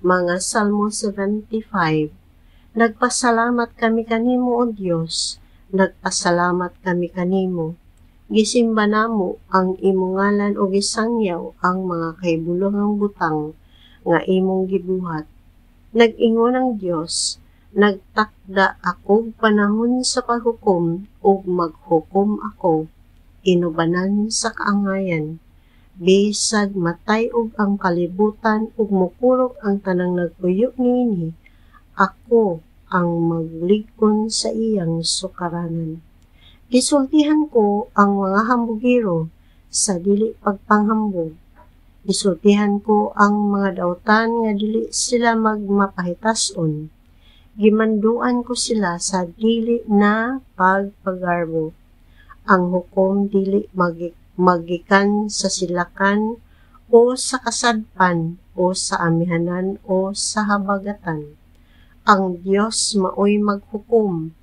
Mga Salmo 75. Nagpasalamat kami kanimo, O Dios, nagpasalamat kami kanimo. Gisimba namo ang imong ngalan o gisangyaw ang mga kahibulongang butang nga imong gibuhat. Nag-ingon ang Dios, nagtakda ako panahon sa paghukom ug maghukom ako, inubanan sa kaangayan. Bisag matay og ang kalibutan ug mokurog ang tanang nagpuyo niini, ako ang maglig-on sa iyang sukaranan. Gisultihan ko ang mga hambugiro sa dili pagpanghambog. Gisultihan ko ang mga dautan nga dili sila magmapahitason. Gimanduan ko sila sa dili na pagpagarbo. Ang hukom dili magikan sa silakan o sa kasadpan o sa amihanan o sa habagatan. Ang Dios maoy maghukom,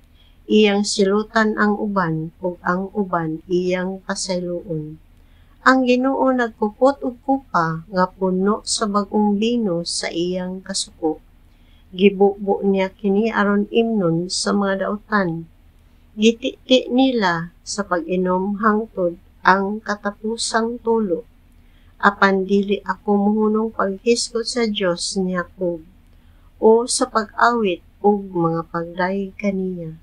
iyang silutan ang uban ug ang uban iyang pasayloon. Ang Ginoo nagpupot og kupa nga puno sa bag-ong bino sa iyang kasuko. Gibubo niya kini aron imnon sa mga dautan. Gititi nila sa pag-inom hangtod ang katapusang tulo. Apan dili ako mohunong paghisgot sa Dios ni Jacob o sa pag-awit ug mga pagdayeg kaniya.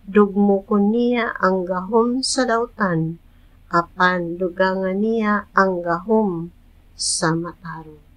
Dugmo ko niya ang gahom sa dautan, apan dugangan niya ang gahom sa matarong.